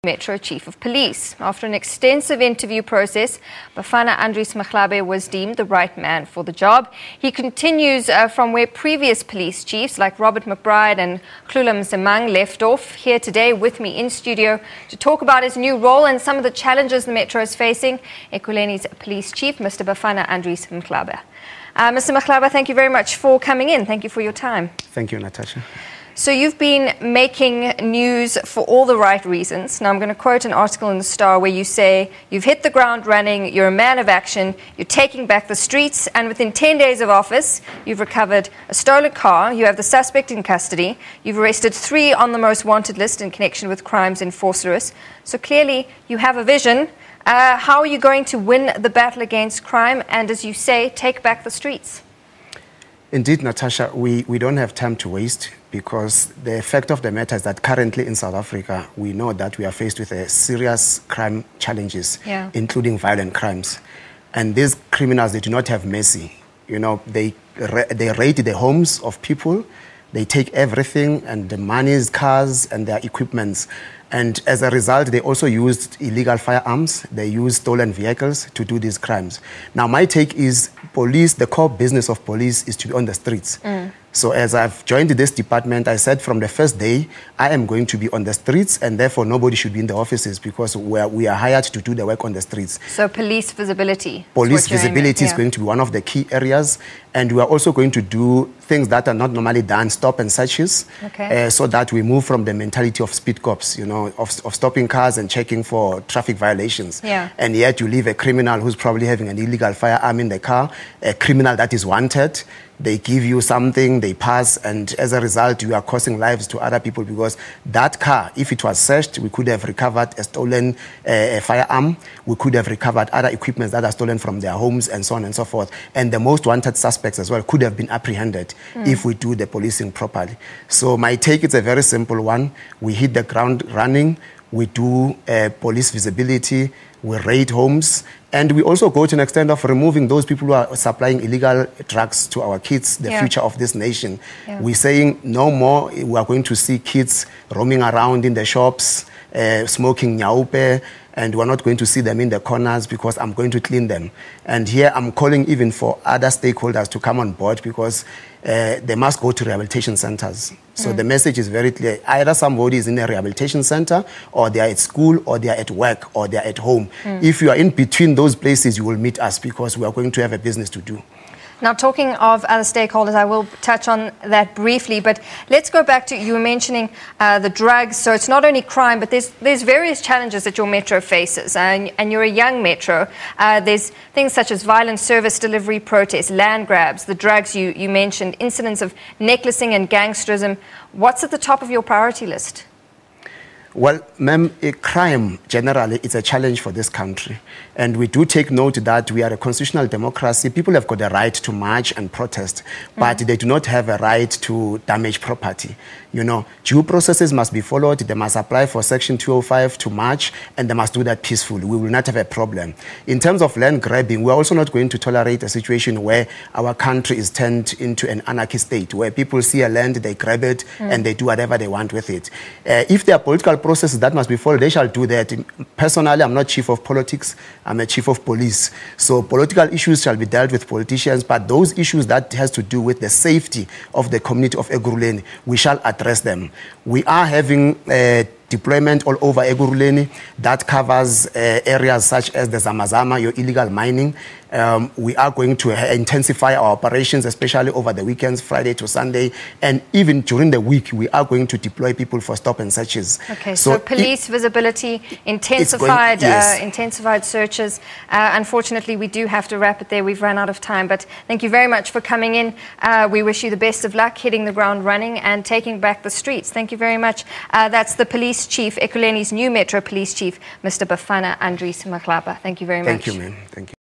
Metro Chief of Police. After an extensive interview process, Bafana Andries Mahlabe was deemed the right man for the job. He continues from where previous police chiefs like Robert McBride and Hlula Msimang left off. Here today with me in studio to talk about his new role and some of the challenges the Metro is facing, Ekurhuleni's Police Chief, Mr. Bafana Andries Mahlabe. Mr. Mahlabe, thank you very much for coming in. Thank you for your time. Thank you, Natasha. So you've been making news for all the right reasons. Now I'm going to quote an article in the Star where you say you've hit the ground running, you're a man of action, you're taking back the streets, and within 10 days of office, you've recovered a stolen car, you have the suspect in custody, you've arrested 3 on the most wanted list in connection with crimes in Forcerus. So clearly you have a vision. How are you going to win the battle against crime and, as you say, take back the streets? Indeed, Natasha, we don't have time to waste, because the fact of the matter is that currently in South Africa, we know that we are faced with serious crime challenges, including violent crimes. And these criminals, they do not have mercy. You know, they raid the homes of people, they take everything, and the monies, cars, and their equipments. And as a result, they also used illegal firearms. They used stolen vehicles to do these crimes. Now, my take is police, the core business of police is to be on the streets. So as I've joined this department, I said from the first day, I am going to be on the streets, and therefore nobody should be in the offices, because we are hired to do the work on the streets. So police visibility. Police visibility is going to be one of the key areas. And we are also going to do things that are not normally done, stop and searches, so that we move from the mentality of speed cops, you know, of stopping cars and checking for traffic violations. And yet you leave a criminal who's probably having an illegal firearm in the car, a criminal that is wanted. They give you something, they pass, and as a result, you are causing lives to other people, because that car, if it was searched, we could have recovered a stolen firearm, we could have recovered other equipment that are stolen from their homes, and so on and so forth. And the most wanted suspects as well could have been apprehended if we do the policing properly. So my take is a very simple one. We hit the ground running, we do police visibility, we raid homes, and we also go to an extent of removing those people who are supplying illegal drugs to our kids, the future of this nation. We're saying no more. We are going to see kids roaming around in the shops, smoking nyaupe, and we're not going to see them in the corners, because I'm going to clean them. And here I'm calling even for other stakeholders to come on board, because they must go to rehabilitation centers. So the message is very clear. Either somebody is in a rehabilitation center, or they are at school, or they are at work, or they are at home. If you are in between those places, you will meet us, because we are going to have a business to do. Now, talking of other stakeholders, I will touch on that briefly, but let's go back to, you were mentioning the drugs. So it's not only crime, but there's various challenges that your metro faces, and you're a young metro. There's things such as violent service delivery protests, land grabs, the drugs you mentioned, incidents of necklacing and gangsterism. What's at the top of your priority list? Well, ma'am, crime generally is a challenge for this country. And we do take note that we are a constitutional democracy. People have got a right to march and protest, but they do not have a right to damage property. You know, due processes must be followed. They must apply for Section 205 to march, and they must do that peacefully. We will not have a problem. In terms of land grabbing, we're also not going to tolerate a situation where our country is turned into an anarchist state, where people see a land, they grab it, and they do whatever they want with it. If there are political processes that must be followed, they shall do that. Personally, I'm not chief of politics, I'm a chief of police. So political issues shall be dealt with politicians, but those issues that has to do with the safety of the community of Ekhurhuleni, we shall address them. We are having deployment all over Ekhurhuleni that covers areas such as the Zamazama, your illegal mining. We are going to intensify our operations, especially over the weekends, Friday to Sunday, and even during the week, we are going to deploy people for stop and searches. Okay, so police visibility, intensified searches. Unfortunately, we do have to wrap it there. We've run out of time, but thank you very much for coming in. We wish you the best of luck hitting the ground running and taking back the streets. Thank you very much. That's the Police Chief, Ekurhuleni's new Metro Police Chief, Mr. Bafana Andries Mahlabe. Thank you very much. Thank you, ma'am. Thank you.